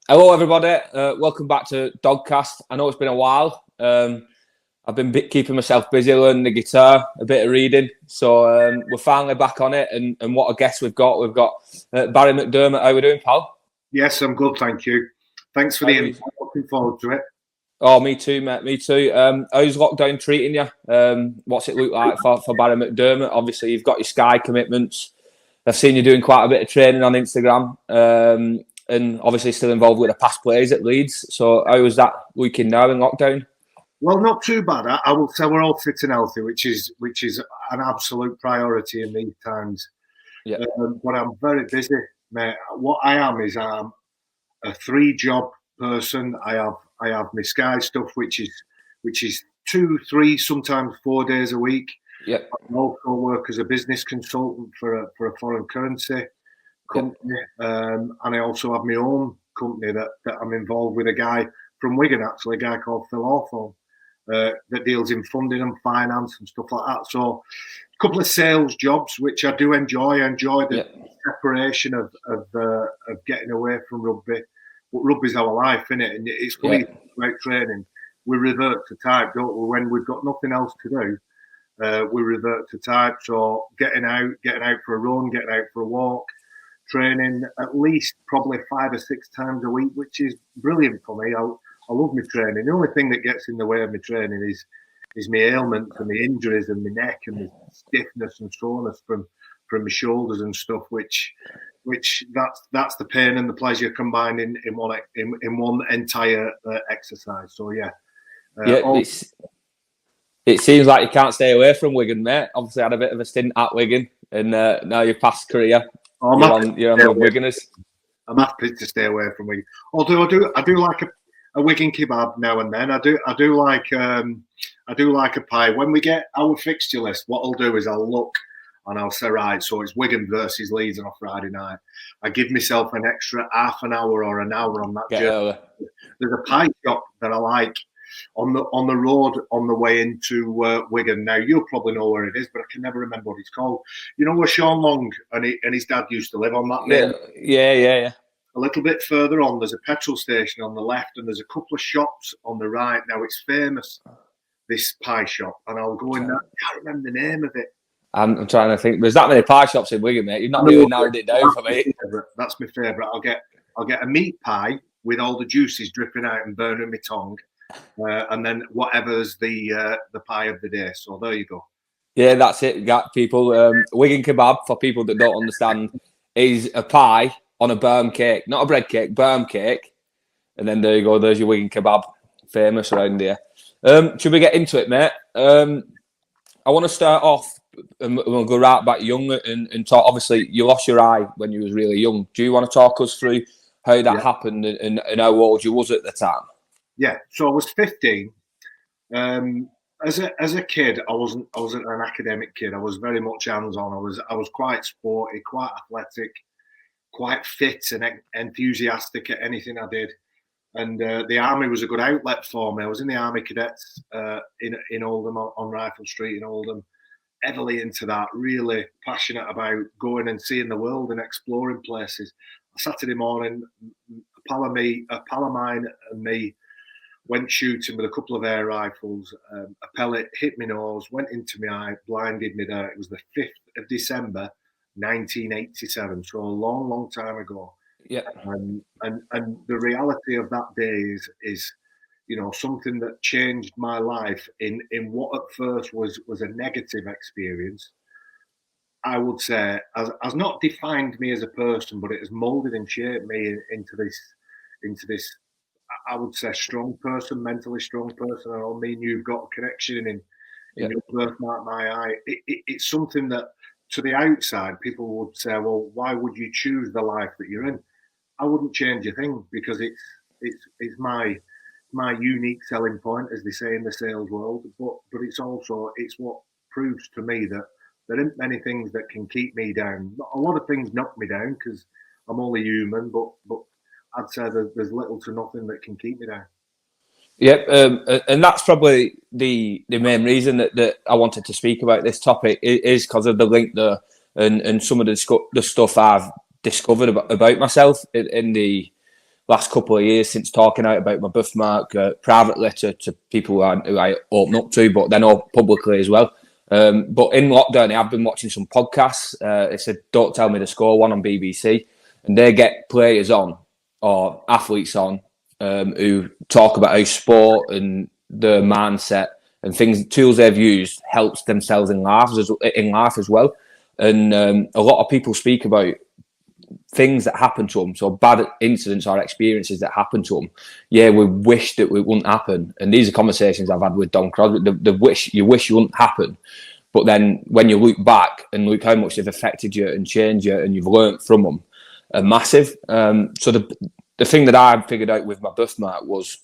Hello, everybody. Welcome back to Dogcast. I know it's been a while. I've been keeping myself busy learning the guitar, a bit of reading. So we're finally back on it. And what a guest we've got. We've got Barrie McDermott. How are we doing, pal? Yes, I'm good, thank you. Thanks for the invite. Looking forward to it. Oh, me too, mate. Me too. How's lockdown treating you? What's it look like for Barrie McDermott? Obviously, you've got your Sky commitments. I've seen you doing quite a bit of training on Instagram. And obviously still involved with the past players at Leeds. So how was that looking now in lockdown? Well, not too bad. I will say we're all fit and healthy, which is an absolute priority in these times. Yeah. But I'm very busy, mate. What I am is I'm a 3-job person. I have my Sky stuff, which is 2, 3, sometimes 4 days a week. Yeah. I also work as a business consultant for a foreign currency company, and I also have my own company that I'm involved with, a guy from Wigan, actually, a guy called Phil Hawthorne, that deals in funding and finance and stuff like that. So a couple of sales jobs, which I do enjoy. I enjoy the separation of getting away from rugby. But rugby's our life, isn't it? And it's funny about training. We revert to type, don't we? When we've got nothing else to do, we revert to type. So getting out for a run, getting out for a walk, training at least probably 5 or 6 times a week, which is brilliant for me. I love my training. The only thing that gets in the way of my training is my ailments and my injuries and my neck and my stiffness and soreness from my shoulders and stuff, which that's the pain and the pleasure combined in one entire exercise. So it seems like you can't stay away from Wigan, mate. Obviously, I had a bit of a stint at Wigan, and now you're past career. You're on the Wiganers. I'm happy to stay away from Wigan. Although I do like a Wigan kebab now and then. I do like a pie. When we get our fixture list, what I'll do is I'll look and I'll say, right, so it's Wigan versus Leeds on a Friday night. I give myself an extra half an hour or an hour on that journey. There's a pie shop that I like on the road on the way into Wigan. Now, you'll probably know where it is, but I can never remember what it's called. You know where Sean Long and his dad used to live on that lane? Yeah. A little bit further on, there's a petrol station on the left, and there's a couple of shops on the right. Now, it's famous, this pie shop, and I'll go in there. I can't remember the name of it. I'm trying to think. There's that many pie shops in Wigan, mate. You've not really narrowed it down for me. That's my favourite. I'll get a meat pie with all the juices dripping out and burning my tongue, and then whatever's the pie of the day. So there you go. Yeah, that's it. Got people. Wigan kebab, for people that don't understand, is a pie on a berm cake, not a bread cake, berm cake. And then there you go. There's your Wigan kebab, famous around here. Should we get into it, mate? I want to start off, and we'll go right back young and talk. Obviously, you lost your eye when you was really young. Do you want to talk us through how that happened and how old you was at the time? Yeah, so I was 15. As a kid, I wasn't an academic kid. I was very much hands-on. I was quite sporty, quite athletic, quite fit and enthusiastic at anything I did. And the army was a good outlet for me. I was in the Army Cadets in Oldham, on Rifle Street in Oldham, heavily into that, really passionate about going and seeing the world and exploring places. A Saturday morning, a pal of mine and me went shooting with a couple of air rifles. A pellet hit my nose, went into my eye, blinded me there. It was the 5th of December, 1987, so a long, long time ago. Yeah. And the reality of that day is something that changed my life in what at first was a negative experience. I would say has not defined me as a person, but it has molded and shaped me into this. I would say strong person, mentally strong person. I mean, you've got a connection in your birthmark, my eye. It's something that to the outside people would say, well, why would you choose the life that you're in? I wouldn't change a thing because it's my unique selling point, as they say in the sales world. But it's what proves to me that there aren't many things that can keep me down. A lot of things knock me down because I'm only human, but I'd say there's little to nothing that can keep me down. Yep, and that's probably the main reason that I wanted to speak about this topic is because of the link there and some of the stuff I've discovered about myself in the last couple of years since talking out about my birthmark privately to people who I open up to, but then all publicly as well. But in lockdown, I've been watching some podcasts. It's a Don't Tell Me the Score one on BBC, and they get players on or athletes on who talk about how sport and the mindset and tools they've used helps themselves in life as well. And a lot of people speak about things that happen to them, so bad incidents or experiences that happen to them. Yeah, we wish that it wouldn't happen. And these are conversations I've had with Don Crosby. You wish it wouldn't happen. But then when you look back and look how much they've affected you and changed you and you've learnt from them, are massive. So the thing that I figured out with my birthmark was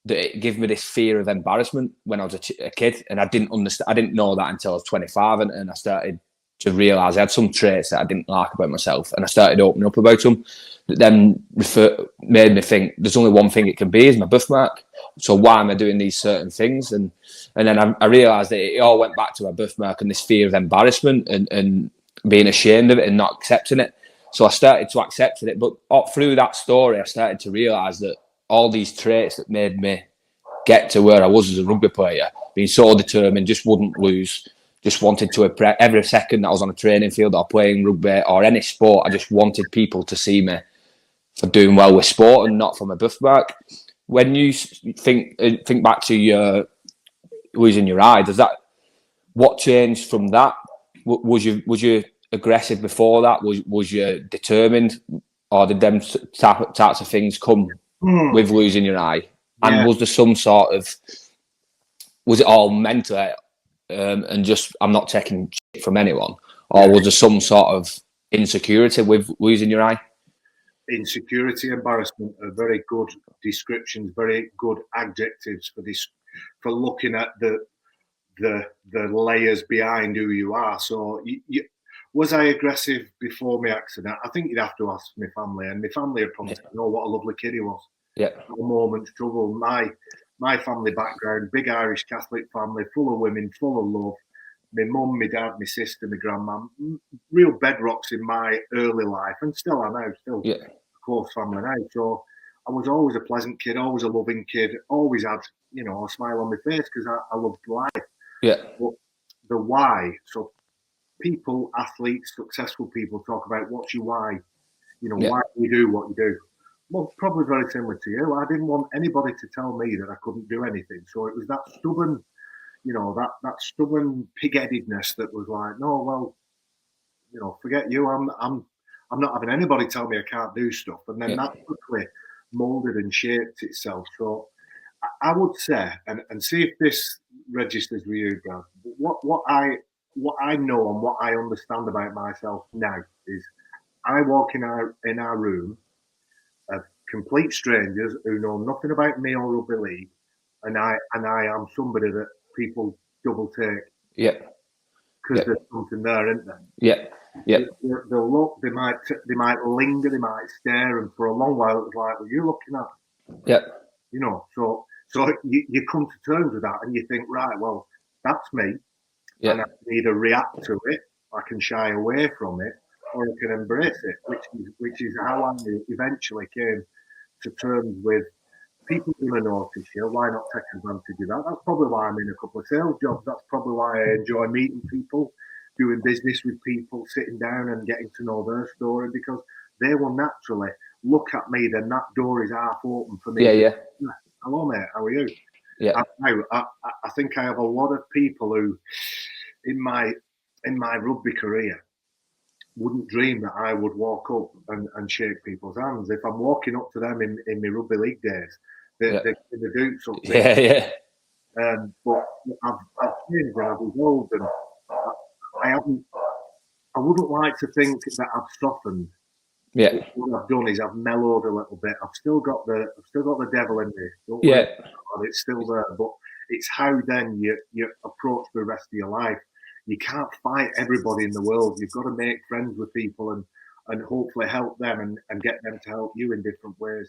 that it gave me this fear of embarrassment when I was a kid. And I didn't understand. I didn't know that until I was 25 and I started to realise I had some traits that I didn't like about myself, and I started opening up about them. That then made me think there's only one thing it can be, is my birthmark. So why am I doing these certain things? And then I realised that it all went back to my birthmark and this fear of embarrassment and being ashamed of it and not accepting it. So I started to accept it. But through that story, I started to realise that all these traits that made me get to where I was as a rugby player, being so determined, just wouldn't lose, just wanted to every second that I was on a training field or playing rugby or any sport, I just wanted people to see me for doing well with sport and not for my birthmark. When you think back to your losing your eye, what changed from that? Was you aggressive before that? Was you determined, or did them types of things come with losing your eye? And was there some sort of, was it all mental? And just, I'm not taking shit from anyone, or was there some sort of insecurity with losing your eye? Insecurity, embarrassment are very good descriptions, very good adjectives for this, for looking at the layers behind who you are. So, was I aggressive before my accident? I think you'd have to ask my family, and my family would probably know what a lovely kid he was. Yeah, no moment's trouble. My family background, big Irish Catholic family, full of women, full of love. My mum, my dad, my sister, my grandma, real bedrocks in my early life, and still I know, a close family now. So I was always a pleasant kid, always a loving kid, always had, a smile on my face because I loved life. Yeah. But the why, so people, athletes, successful people talk about what's your why, why you do what you do. Well, probably very similar to you. I didn't want anybody to tell me that I couldn't do anything. So it was that stubborn, that stubborn pig-headedness that was like, no, well, forget you. I'm not having anybody tell me I can't do stuff. And then that quickly molded and shaped itself. So I would say, and see if this registers with you, Brad. What I know and what I understand about myself now is I walk in our room of complete strangers who know nothing about me or rugby league, and I am somebody that people double take. Yeah. Because there's something there, isn't there? Yeah. Yeah. They'll look, they might linger, they might stare, and for a long while it was like, well, you're looking at. Yeah. So you come to terms with that and you think, right, well, that's me. Yeah. And I can either react to it, I can shy away from it, or I can embrace it, which is how I eventually came to terms with people going to notice you. Why not take advantage of that? That's probably why I'm in a couple of sales jobs. That's probably why I enjoy meeting people, doing business with people, sitting down and getting to know their story, because they will naturally look at me, then that door is half open for me. Yeah. Hello, mate. How are you? Yeah. I think I have a lot of people who, in my rugby career, wouldn't dream that I would walk up and shake people's hands. If I'm walking up to them in my rugby league days, they're doing something. Yeah. But I've changed and I've evolved, and I wouldn't like to think that I've softened. Yeah. What I've done is I've mellowed a little bit. I've still got the devil in me. It's still there, but it's how then you approach the rest of your life. You can't fight everybody in the world. You've got to make friends with people and hopefully help them and get them to help you in different ways.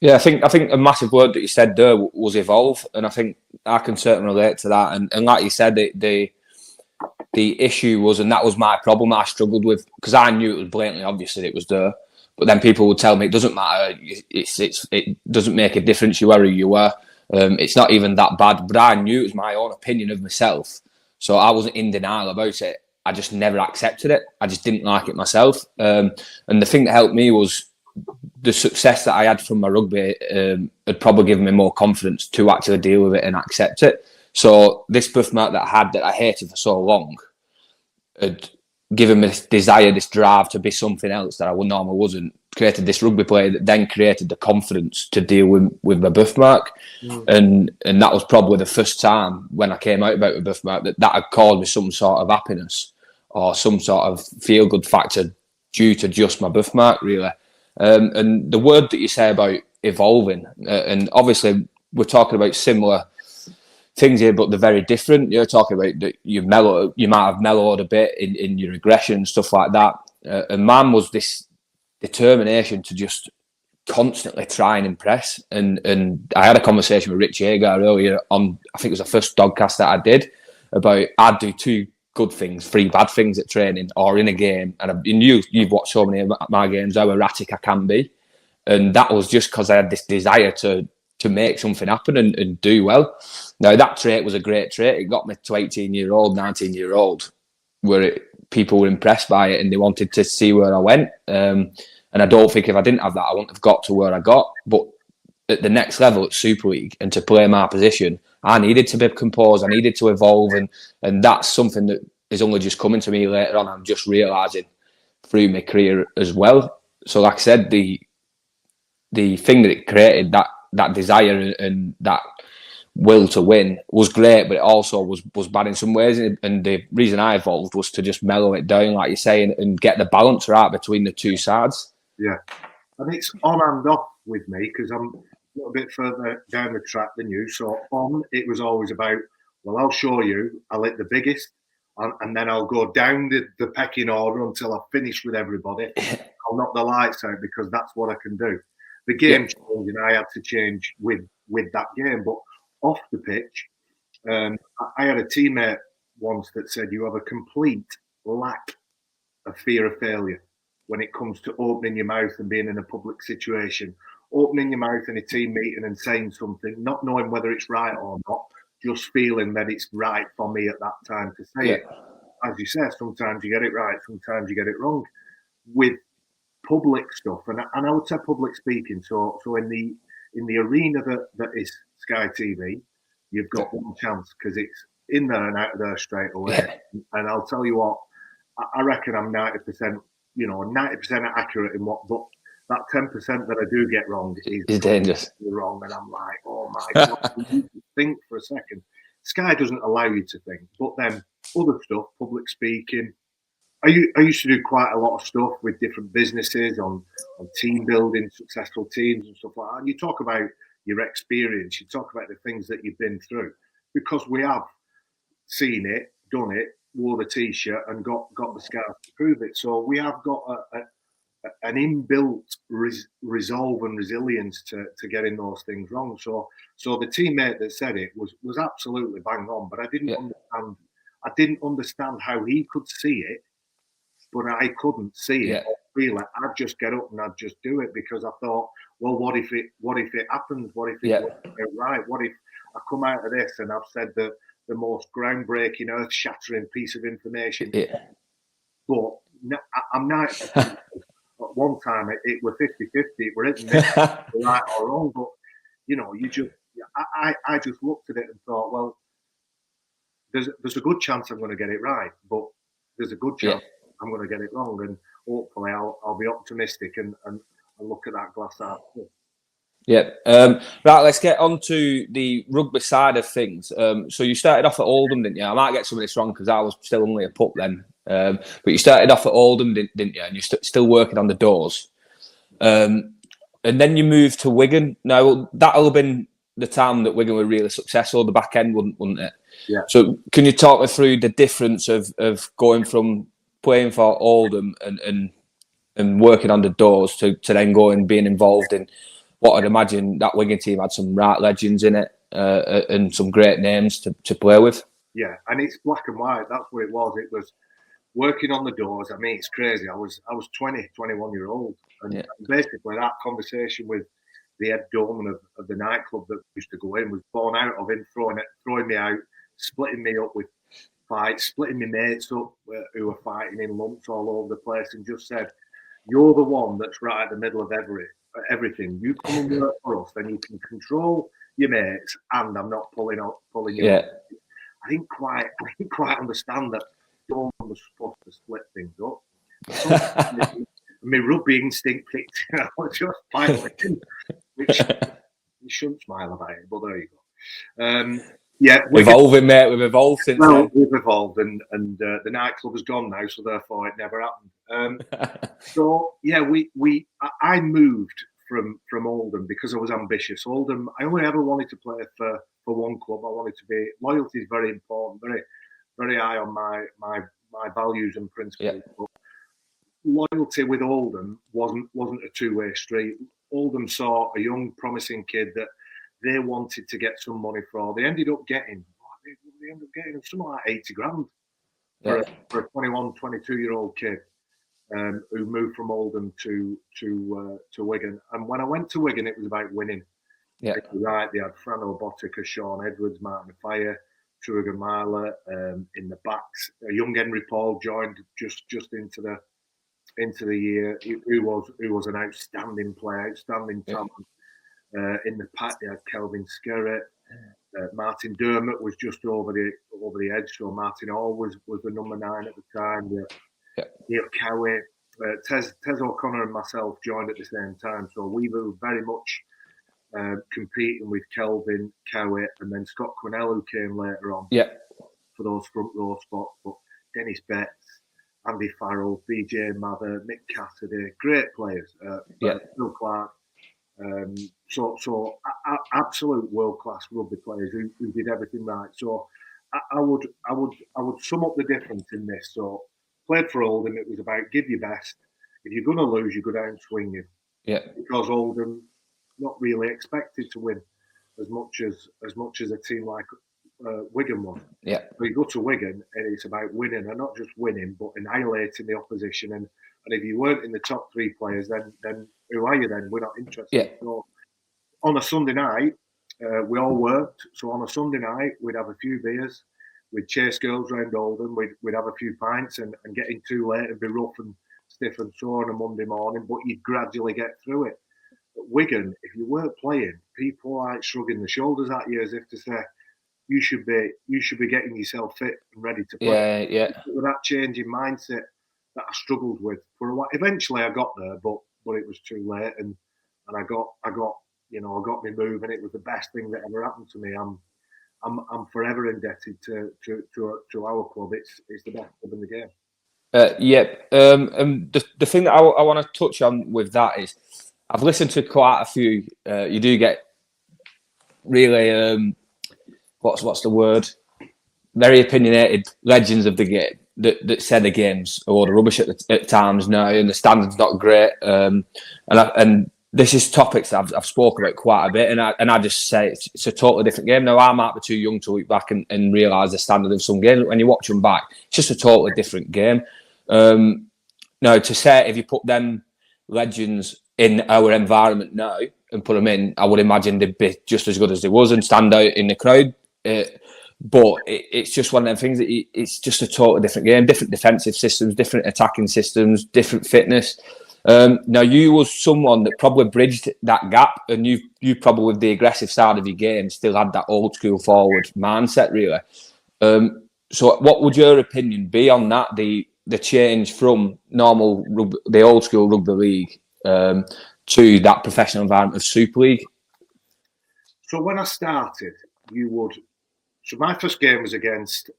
Yeah, I think a massive word that you said there was evolve, and I think I can certainly relate to that. And like you said, the issue was, and that was my problem that I struggled with, because I knew it was blatantly obvious that it was there, But then people would tell me it doesn't matter. It doesn't make a difference. You were who you were. It's not even that bad. But I knew it was my own opinion of myself, so I wasn't in denial about it. I just never accepted it. I just didn't like it myself. And the thing that helped me was the success that I had from my rugby had probably given me more confidence to actually deal with it and accept it. So this birthmark that I had that I hated for so long had given me this desire, this drive to be something else that I normally wasn't. Created this rugby player that then created the confidence to deal with my birthmark. And that was probably the first time when I came out about the birthmark that had caused me some sort of happiness or some sort of feel-good factor due to just my birthmark, really. And the word that you say about evolving, and obviously we're talking about similar things here, but they're very different. You're talking about that you might have mellowed a bit in your aggression and stuff like that. And mine was this determination to just constantly try and impress. And I had a conversation with Rich Agar earlier on, I think it was the first Dogcast that I did, about I'd do 2 good things, 3 bad things at training or in a game. And you've watched so many of my games, how erratic I can be. And that was just because I had this desire to make something happen and do well. Now, that trait was a great trait. It got me to 18-year-old, 19-year-old, where people were impressed by it and they wanted to see where I went. And I don't think if I didn't have that, I wouldn't have got to where I got. But at the next level at Super League and to play my position, I needed to be composed. I needed to evolve. And that's something that is only just coming to me later on. I'm just realising through my career as well. So like I said, the thing that it created, that desire and that will to win was great, but it also was bad in some ways. And the reason I evolved was to just mellow it down, like you say, and get the balance right between the two sides. Yeah. And it's on and off with me because I'm a little bit further down the track than you. So on, it was always about, well, I'll show you, I'll hit the biggest, and then I'll go down the pecking order until I've finished with everybody. I'll knock the lights out because that's what I can do. The game changed, and I had to change with that game. But off the pitch, I had a teammate once that said you have a complete lack of fear of failure when it comes to opening your mouth and being in a public situation. Opening your mouth in a team meeting and saying something, not knowing whether it's right or not, just feeling that it's right for me at that time to say it. As you say, sometimes you get it right, sometimes you get it wrong. With public stuff, and I would say public speaking. So in the arena that is Sky TV, you've got one chance because it's in there and out of there straight away. And I'll tell you what, I reckon I'm 90%, 90% accurate in what, but that 10% that I do get wrong is dangerous. Wrong, and I'm like, oh my God, you need to think for a second. Sky doesn't allow you to think, but then other stuff, public speaking. I used to do quite a lot of stuff with different businesses on team building, successful teams and stuff like that. And you talk about your experience, you talk about the things that you've been through, because we have seen it, done it, wore the t-shirt and got the scars to prove it. So we have got an inbuilt resolve and resilience to getting those things wrong. So the teammate that said it was absolutely bang on, but I didn't understand how he could see it, but I couldn't see it or feel it. I'd just get up and I'd just do it because I thought, well, what if it happens? What if it works out right? What if I come out of this and I've said the most groundbreaking, earth-shattering piece of information? But I'm not. At one time, it was 50-50. It were right or wrong. But I just looked at it and thought, well, there's a good chance I'm going to get it right, but there's a good chance I'm going to get it wrong, and hopefully I'll be optimistic and look at that glass half full. Yeah. Right, let's get on to the rugby side of things. So you started off at Oldham, didn't you? I might get some of this wrong because I was still only a pup then. But you started off at Oldham, didn't you? And you're still working on the doors. And then you moved to Wigan. Now, that'll have been the time that Wigan were really successful. The back end, wouldn't it? Yeah. So can you talk me through the difference of going from playing for Oldham and working on the doors to then going and being involved in what I'd imagine that Wigan team had some right legends in it and some great names to play with? Yeah, and it's black and white. That's what it was. It was working on the doors. I mean, it's crazy. I was 20, 21 years old. And basically that conversation with the head doorman of the nightclub that used to go in was born out of him throwing me out, splitting me up with fights, splitting my mates up who were fighting in lumps all over the place, and just said, "You're the one that's right at the middle of everything. You come and work for us, then you can control your mates, and I'm not pulling you up." I didn't quite understand that Dawn was supposed to split things up. My rugby instinct kicked, just piling in, which you shouldn't smile about it, but there you go. Evolving, mate. We've evolved since then. We've evolved, and the nightclub is gone now, so therefore it never happened. I moved from Oldham because I was ambitious. Oldham, I only ever wanted to play for one club. I wanted to be loyalty is very important, very very high on my values and principles. Yeah. But loyalty with Oldham wasn't a two-way street. Oldham saw a young, promising kid that they wanted to get some money for. They ended up getting something like 80 grand for a 21, 22-year-old kid who moved from Oldham to Wigan. And when I went to Wigan, it was about winning. Yeah, right. They had Fran O'Botica, Sean Edwards, Martin Fire, Tuaga Marler in the backs. A young Henry Paul joined just into the year. Who was an outstanding player, outstanding talent. In the pack, they had Kelvin Skerritt. Martin Dermott was just over the edge, so Martin Hall was the number 9 at the time. Neil Cowie, Tez O'Connor and myself joined at the same time, so we were very much competing with Kelvin, Cowie, and then Scott Quinnell, who came later on for those front row spots. But Dennis Betts, Andy Farrell, BJ Mather, Mick Cassidy, great players. Phil Clark. So absolute world class rugby players who did everything right. So I would sum up the difference in this. So played for Oldham, it was about give your best. If you're going to lose, you go down swinging. Yeah. Because Oldham not really expected to win as much as a team like Wigan was. Yeah. So you go to Wigan and it's about winning, and not just winning, but annihilating the opposition. And if you weren't in the top 3 players, then who are you then? We're not interested. Yeah. So on a Sunday night, we all worked. So on a Sunday night, we'd have a few beers. We'd chase girls around Oldham. We'd have a few pints and get in too late and be rough and stiff and sore on a Monday morning. But you'd gradually get through it. At Wigan, if you weren't playing, people like shrugging their shoulders at you as if to say, you should be getting yourself fit and ready to play. Yeah. With that change in mindset that I struggled with for a while. Eventually, I got there, but it was too late, and I got me moving. It was the best thing that ever happened to me. I'm forever indebted to our club. It's the best club in the game. And the thing that I want to touch on with that is, I've listened to quite a few. You do get really what's the word? Very opinionated legends of the game that say the game's a load of rubbish at times now, and the standard's not great. And this is topics that I've spoken about quite a bit, and I just say it's a totally different game. Now, I might be too young to look back and realise the standard of some games. When you watch them back, it's just a totally different game. Now, to say if you put them legends in our environment now and put them in, I would imagine they'd be just as good as they was and stand out in the crowd. But it's just one of them things that it's just a totally different game, different defensive systems, different attacking systems, different fitness. Now, you was someone that probably bridged that gap, and you probably, with the aggressive side of your game, still had that old school forward mindset, really. So what would your opinion be on that, the change from the old school rugby league to that professional environment of Super League? So when I started, so my first game was against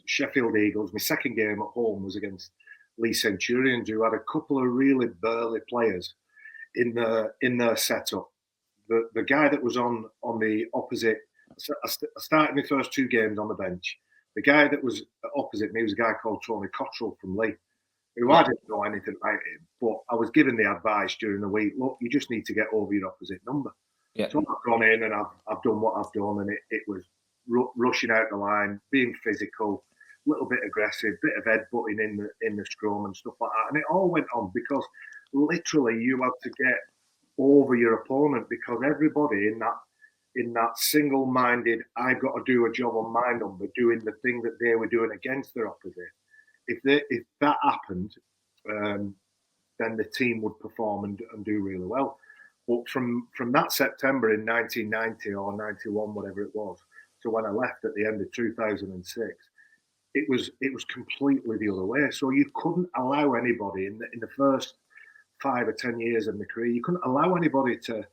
Sheffield Eagles. My second game at home was against Lee Centurions, who had a couple of really burly players in their setup. The guy that was on the opposite, I started my first 2 games on the bench. The guy that was opposite me was a guy called Tony Cottrell from Lee, who I didn't know anything about him, but I was given the advice during the week, look, you just need to get over your opposite number. Yeah. So I've gone in and I've done what I've done, and it was rushing out the line, being physical, a little bit aggressive, bit of headbutting in the scrum and stuff like that. And it all went on because literally you had to get over your opponent because everybody in that single-minded, I've got to do a job on my number, doing the thing that they were doing against their opposite. If that happened, then the team would perform and do really well. But from that September in 1990 or 91, whatever it was, to when I left at the end of 2006, it was completely the other way. So you couldn't allow anybody in the first 5 or 10 years of my career, you couldn't allow anybody to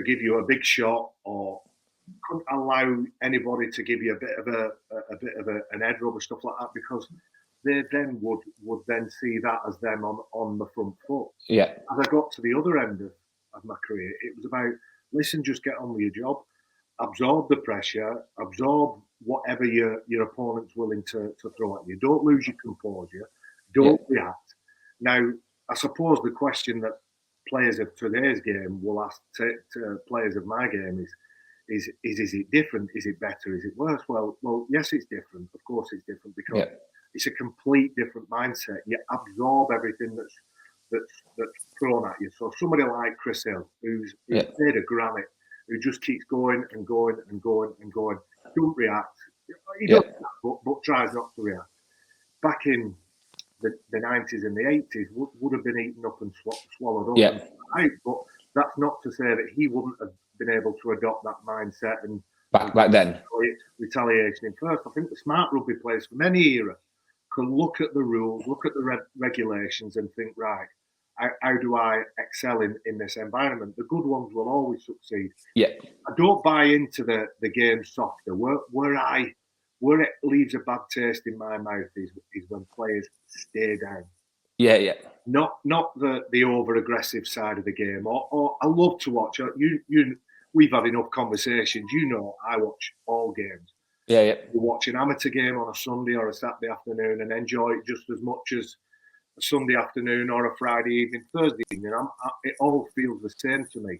give you a big shot, or couldn't allow anybody to give you a bit of an head rub or stuff like that, because they then would then see that as them on the front foot. Yeah. As I got to the other end of my career, it was about, listen, just get on with your job, absorb the pressure, absorb whatever your opponent's willing to throw at you. Don't lose your composure. Don't react. Now, I suppose the question that players of today's game will ask to players of my game is it different? Is it better? Is it worse? Well, yes, it's different. Of course, it's different because it's a complete different mindset. You absorb everything that's thrown at you. So somebody like Chris Hill, who's made of granite, who just keeps going and going and going and going, don't react. He does, but tries not to react. Back in the 90s and the 80s, would have been eaten up and swallowed up. Yeah. But that's not to say that he wouldn't have been able to adopt that mindset and back then retaliation in first. I think the smart rugby players from any era can look at the rules, look at the regulations, and think, right, how do I excel in this environment? The good ones will always succeed. Yeah. I don't buy into the game softer. Where it leaves a bad taste in my mouth is when players stay down. Yeah. Not the over aggressive side of the game. Or I love to watch. We've had enough conversations. You know, I watch all games. Yeah. You watch an amateur game on a Sunday or a Saturday afternoon and enjoy it just as much as a Sunday afternoon or a Friday evening, Thursday evening. It all feels the same to me.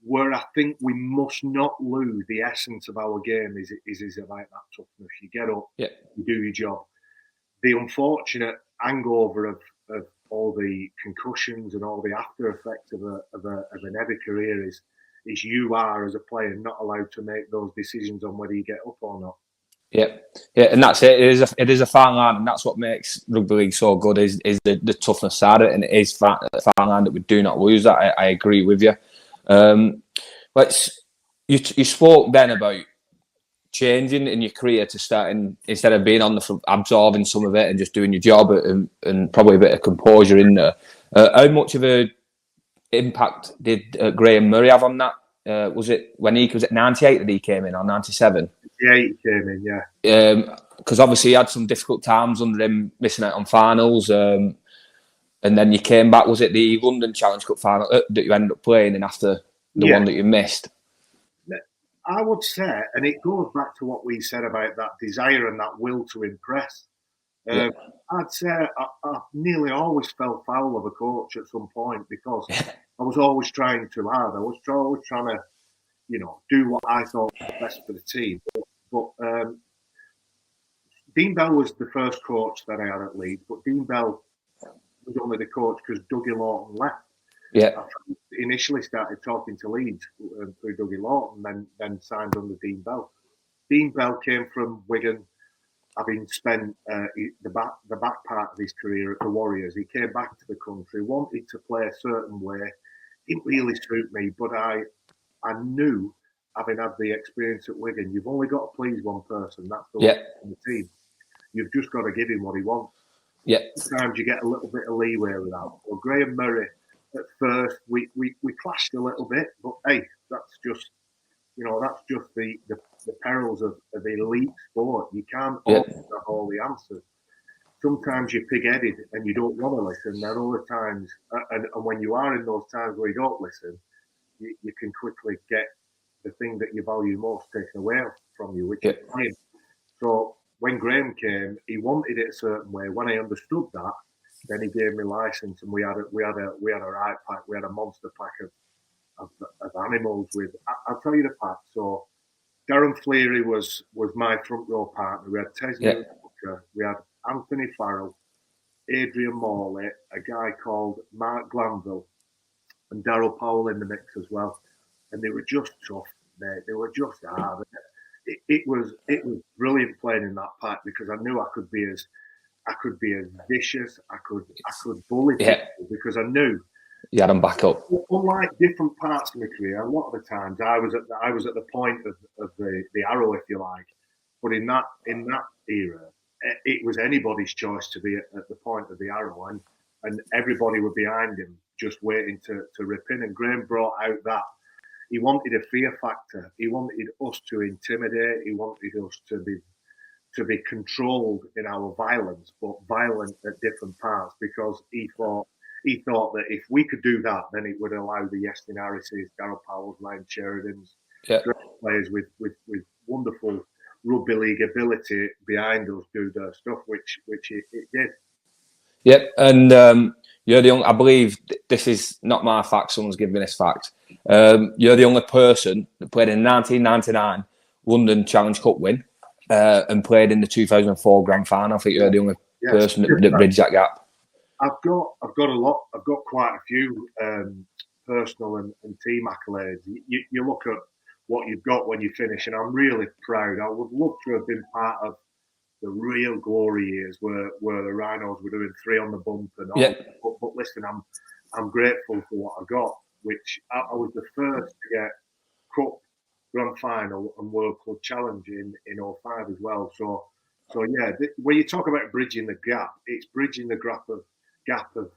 Where I think we must not lose the essence of our game is about that toughness. You get up, you do your job. The unfortunate hangover of all the concussions and all the after effects of an heavy career is you are, as a player, not allowed to make those decisions on whether you get up or not. Yeah, and that's it. It is a fine line, and that's what makes rugby league so good. Is the toughness side of it, and it is a fine line that we do not lose. That I agree with you. You spoke then about changing in your career to starting, instead of being on the front, absorbing some of it and just doing your job and probably a bit of composure in there. How much of a impact did Graham Murray have on that? Was it when he was at 98 that he came in, or 97? Yeah, he came in, yeah. Because obviously he had some difficult times under him, missing out on finals. And then you came back, was it the London Challenge Cup final that you ended up playing in after the one that you missed? I would say, and it goes back to what we said about that desire and that will to impress. I'd say I nearly always fell foul of a coach at some point because I was always trying too hard. I was always trying to, do what I thought was best for the team. But Dean Bell was the first coach that I had at Leeds, but Dean Bell was only the coach because Dougie Lawton left. Yeah. I initially started talking to Leeds through Dougie Lawton, then signed under Dean Bell. Dean Bell came from Wigan, having spent the back part of his career at the Warriors. He came back to the country, wanted to play a certain way. Didn't really suit me, but I knew, having had the experience at Wigan, you've only got to please one person. That's the one on the team. You've just got to give him what he wants. Yeah. Sometimes you get a little bit of leeway with that. Well, Graham Murray, at first, we clashed a little bit, but hey, that's just the perils of elite sport. You can't always have all the answers. Sometimes you're pig-headed and you don't want to listen. There are other times, and when you are in those times where you don't listen, you can quickly get the thing that you value most taken away from you, which is playing. So when Graham came, he wanted it a certain way. When I understood that, then he gave me license, and we had a right pack. We had a monster pack of animals. I'll tell you the pack. So Darren Fleary was my front row partner. We had Tesman Booker, we had Anthony Farrell, Adrian Morley, a guy called Mark Glanville, and Darryl Powell in the mix as well. And they were just tough, mate. They were just hard. It was brilliant playing in that pack because I knew I could be as vicious. I could bully people because I knew. You had them back up. Unlike different parts of my career, a lot of the times I was at the point of the arrow, if you like. But in that era, it was anybody's choice to be at the point of the arrow, and everybody were behind him, just waiting to rip in. And Graham brought out that he wanted a fear factor. He wanted us to intimidate. He wanted us to be controlled in our violence, but violent at different parts, because he thought that if we could do that, then it would allow the Yestin Harrises, Darryl Powell's, Ryan Sheridans, players with wonderful rugby league ability behind us do their stuff, which it did. Yep, and you're the only. I believe this is not my fact. Someone's given me this fact. You're the only person that played in 1999 London Challenge Cup win and played in the 2004 Grand Final. I think you're the only person that bridged that gap. I've got a lot. I've got quite a few personal and team accolades. You look at what you've got when you finish, and I'm really proud. I would love to have been part of the real glory years where the Rhinos were doing 3 on the bump and all. But listen, I'm grateful for what I got, which I was the first to get Cup, Grand Final and World Club Challenge in 05 as well. So yeah, when you talk about bridging the gap, it's bridging the gap of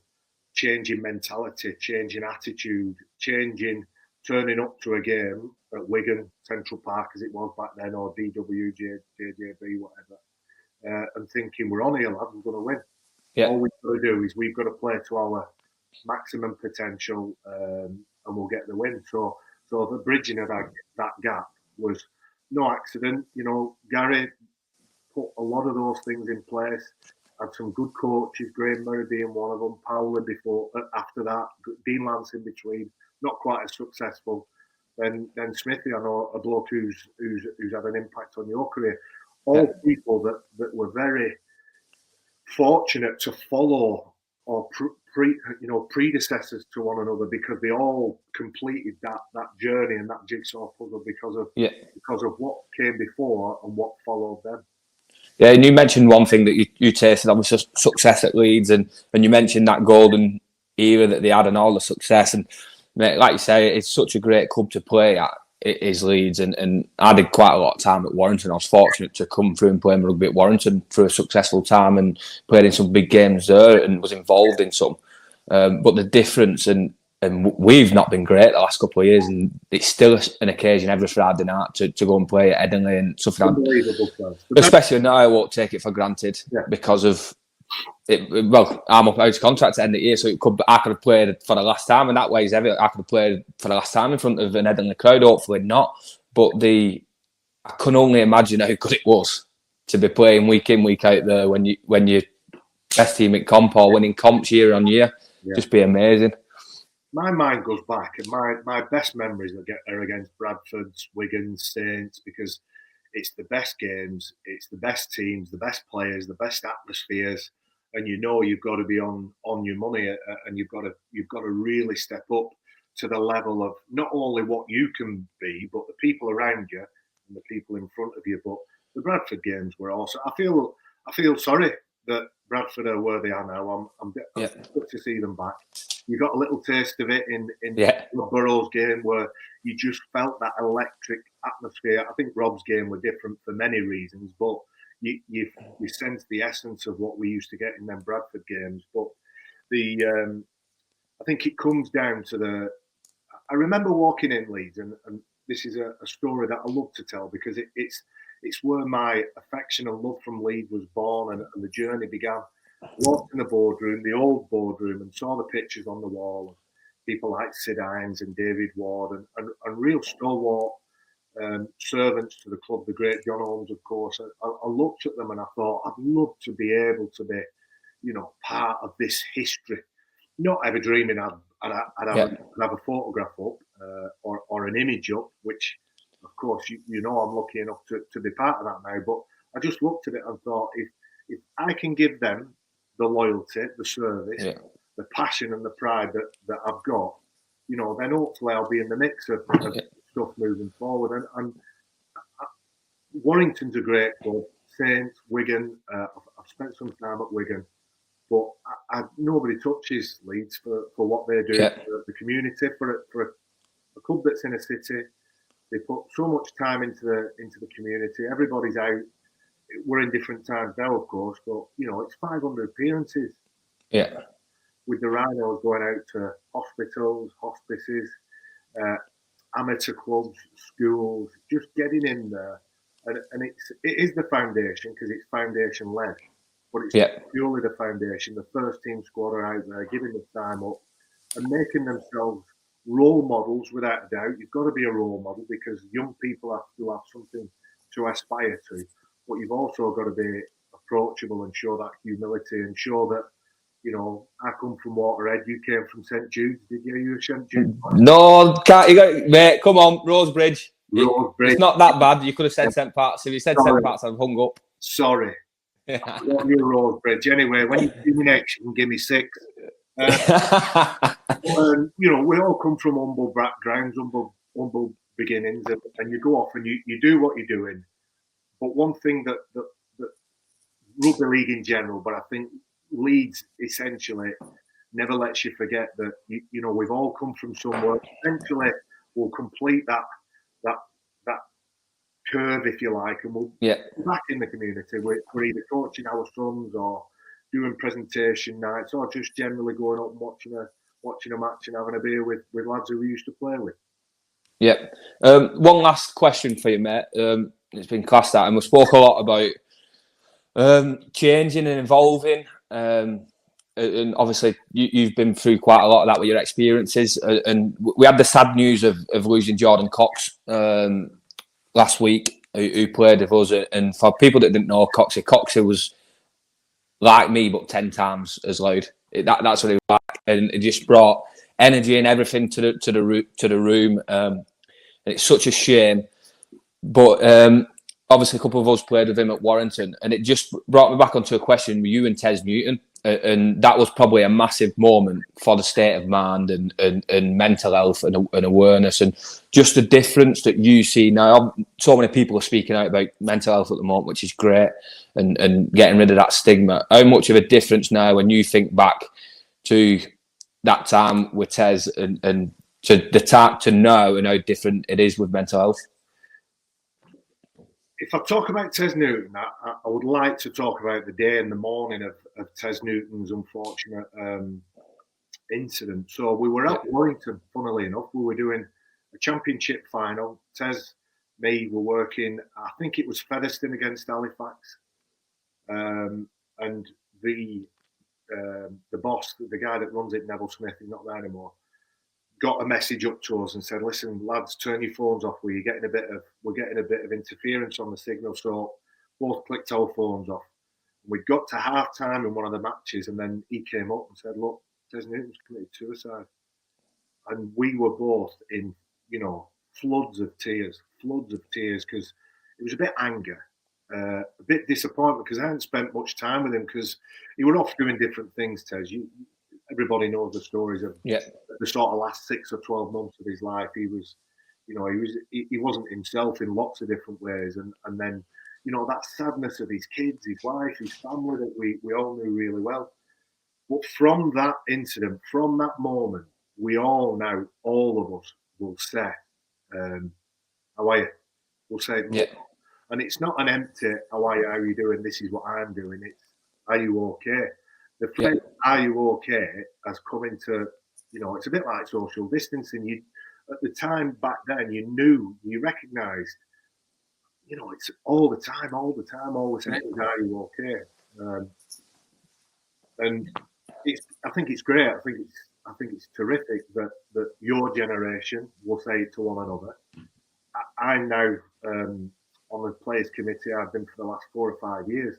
changing mentality, changing attitude, turning up to a game at Wigan, Central Park as it was back then, or DW, JJB, whatever, and thinking we're on here, lads, we're going to win. Yeah. All we've got to do is we've got to play to our maximum potential, and we'll get the win. So the bridging of that gap was no accident. You know, Gary put a lot of those things in place. Had some good coaches, Graham Murray being one of them, Powell after that, Dean Lance in between, not quite as successful. Then Smithy, I know a bloke who's had an impact on your career. All people that were very fortunate to follow or predecessors to one another, because they all completed that journey and that jigsaw puzzle because of what came before and what followed them. Yeah, and you mentioned one thing that you tasted, obviously success at Leeds, and you mentioned that golden era that they had and all the success. And mate, like you say, it's such a great club to play at. It is Leeds, and I did quite a lot of time at Warrington. I was fortunate to come through and play rugby at Warrington for a successful time and played in some big games there and was involved in some. But the difference, and we've not been great the last couple of years, and it's still an occasion every Friday night to go and play at Headingley and stuff like that. Especially now, I won't take it for granted because of it. Well, I'm up out of contract at the end of the year, so I could have played for the last time, and that way I could have played for the last time in front of an Headingley crowd. Hopefully not, but I can only imagine how good it was to be playing week in, week out there when you best team at comp or winning comps year on year. Just be amazing. My mind goes back, and my best memories are against Bradford's, Wigan's, Saints, because it's the best games, it's the best teams, the best players, the best atmospheres, and you've got to be on your money, and you've got to really step up to the level of not only what you can be, but the people around you and the people in front of you. But the Bradford games were also. I feel sorry that Bradford are where they are now. I'm good to see them back. You got a little taste of it in Burrow's game, where you just felt that electric atmosphere. I think Rob's game were different for many reasons, but you sense the essence of what we used to get in them Bradford games. But I think it comes down to I remember walking in Leeds, and this is a story that I love to tell, because it's where my affection and love from Leeds was born, and the journey began. Walked in the boardroom, the old boardroom, and saw the pictures on the wall of people like Sid Hines and David Ward and real stalwart servants to the club, the great John Holmes, of course. I looked at them and I thought, I'd love to be able to be, part of this history. Not ever dreaming I'd have a photograph up or an image up, which, of course, I'm lucky enough to be part of that now. But I just looked at it and thought, if I can give them the loyalty, the service, the passion and the pride that I've got, you know, then hopefully I'll be in the mix of stuff moving forward. And Warrington's a great club. Saints, Wigan. I've spent some time at Wigan, but nobody touches Leeds for what they do for the community, for a club that's in a city. They put so much time into the community. Everybody's out. We're in different times now, of course, but you know, it's 500 appearances. Yeah. With the Rhinos going out to hospitals, hospices, amateur clubs, schools, just getting in there, and it is the foundation because it's foundation led, but it's purely the foundation. The first team squad are out there giving the time up and making themselves role models without a doubt. You've got to be a role model because young people have to have something to aspire to, but you've also got to be approachable and show that humility and show that, you know, I come from Waterhead. You came from St Jude's. Did you? You were St Jude's? No, can't. You got, mate, come on, Rosebridge. Rosebridge. It's not that bad. You could have said St Pat's. If you said St Pat's, I've hung up. Sorry. You're Rosebridge. Anyway, when you see me next, you can give me 6. You know, we all come from humble backgrounds, humble beginnings, and you go off and you do what you're doing. But one thing that rugby league in general, but I think Leeds essentially never lets you forget that you know, we've all come from somewhere. Eventually, we'll complete that curve, if you like, and we'll be back in the community. We're either coaching our sons or doing presentation nights, or just generally going up and watching a match and having a beer with lads who we used to play with. Yeah. One last question for you, mate. It's been classed out, and we spoke a lot about changing and evolving. And obviously, you've been through quite a lot of that with your experiences. And we had the sad news of losing Jordan Cox last week, who played with us. And for people that didn't know Coxie was like me, but 10 times as loud. That's what he was like, and it just brought energy and everything to the room. And it's such a shame, but obviously a couple of us played with him at Warrington, and it just brought me back onto a question with you and Tez Newton, and that was probably a massive moment for the state of mind and mental health and awareness, and just the difference that you see now. So many people are speaking out about mental health at the moment, which is great, and getting rid of that stigma. How much of a difference now when you think back to that time with Tez and to the time to know and how different it is with mental health? If I talk about Tez Newton, I would like to talk about the day and the morning of Tez Newton's unfortunate incident. So we were at Warrington, funnily enough. We were doing a championship final. Tez, me, were working, I think it was Featherstone against Halifax. And the boss, the guy that runs it, Neville Smith, he's not there anymore, got a message up to us and said, "Listen, lads, turn your phones off. We're getting a bit of interference on the signal." So both clicked our phones off. We got to half time in one of the matches, and then he came up and said, "Look, Tez Newton's committed suicide," and we were both in, you know, floods of tears, because it was a bit anger, a bit disappointment because I hadn't spent much time with him because he was off doing different things. Tez, everybody knows the stories of the sort of last 6 or 12 months of his life. He was, you know, he wasn't himself in lots of different ways, and then, you know, that sadness of his kids, his wife, his family that we all knew really well. But from that incident, from that moment, we all now, all of us, will say, "How are you?" We'll say, and it's not an empty "How are you? How are you doing? This is what I'm doing." It's "Are you okay?" The phrase "Are you okay?" has come into, you know, it's a bit like social distancing. You, at the time back then, you recognised, you know, it's all the time, always saying, "Are you okay?" And I think it's great. I think it's terrific that your generation will say it to one another. I'm now on the players committee. I've been for the last 4 or 5 years.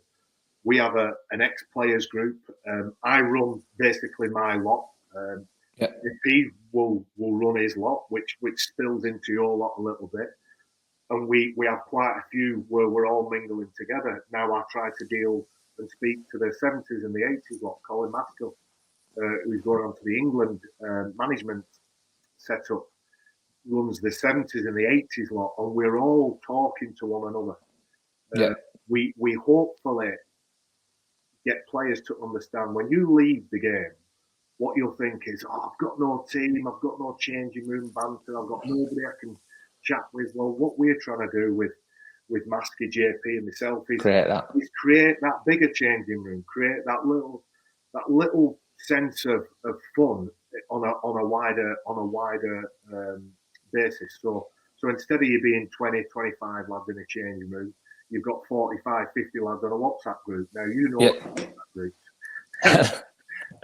We have an ex-players group. I run basically my lot. He will run his lot, which spills into your lot a little bit. And we have quite a few where we're all mingling together. Now I try to deal and speak to the 70s and the 80s lot, Colin Maskell, who's going on to the England management setup, runs the 70s and the 80s lot, and we're all talking to one another. We hopefully get players to understand when you leave the game, what you'll think is, I've got no team, I've got no changing room banter, I've got nobody I can chat with. Well, what we're trying to do with Masky, JP, and myself is create that bigger changing room, create that little sense of fun on a wider basis. So instead of you being 20, 25 lads in a changing room, you've got 45, 50 lads on a WhatsApp group. Now you know WhatsApp groups.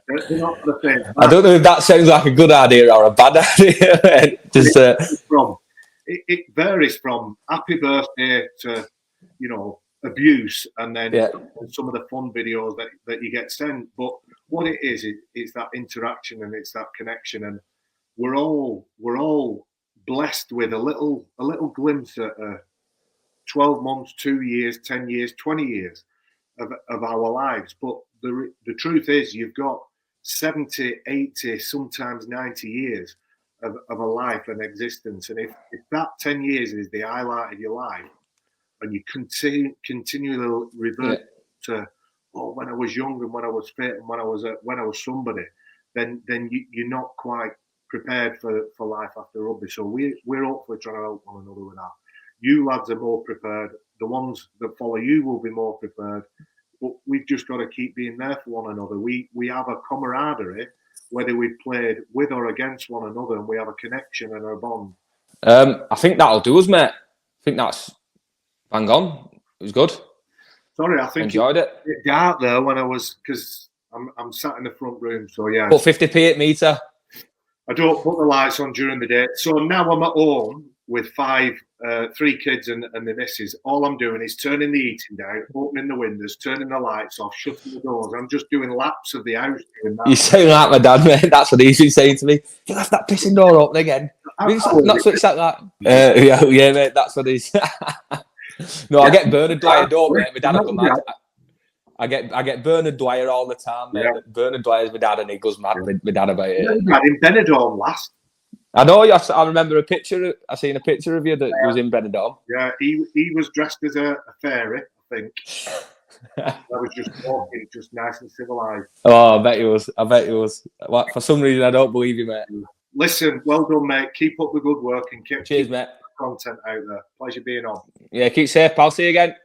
They're not the same. I don't know if that sounds like a good idea or a bad idea. It varies from happy birthday to, abuse, and then some of the fun videos that you get sent. But what it is that interaction and it's that connection, and we're all blessed with a little glimpse at 12 months, 2 years, 10 years, 20 years of our lives. But the truth is, you've got 70, 80, sometimes 90 years of a life and existence. And if that 10 years is the highlight of your life, and you continually revert to, when I was young and when I was fit and when I was somebody, then you're not quite prepared for life after rugby. So we're hopefully trying to help one another with that. You lads are more prepared. The ones that follow you will be more prepared. But we've just got to keep being there for one another. We have a camaraderie, whether we've played with or against one another, and we have a connection and a bond. I think that'll do us, mate. I think that's bang on. It was good. Sorry, I think enjoyed it. A bit dark there when I was, because I'm sat in the front room. So yeah. Put 50p at meter. I don't put the lights on during the day. So now I'm at home with 3 kids and the missus. All I'm doing is turning the heating down, opening the windows, turning the lights off, shutting the doors. I'm just doing laps of the house. You say like my dad, mate. That's what he's been saying to me. You left that pissing door open again. Not switched like that. Yeah, mate. That's what he's. No, I get Bernard Dwyer, don't mate. My dad will go mad. I get Bernard Dwyer all the time, mate. Yeah. Bernard Dwyer's my dad, and he goes mad with my dad about it. You had in Benidorm last. I know. I remember a picture. I seen a picture of you that was in Benidorm. Yeah, he was dressed as a fairy, I think. I was just walking, just nice and civilized. Oh, I bet he was. Well, for some reason, I don't believe you, mate. Listen, well done, mate. Keep up the good work and keep Cheers, mate. Content out there. Pleasure being on. Yeah, keep safe, pal. See you again.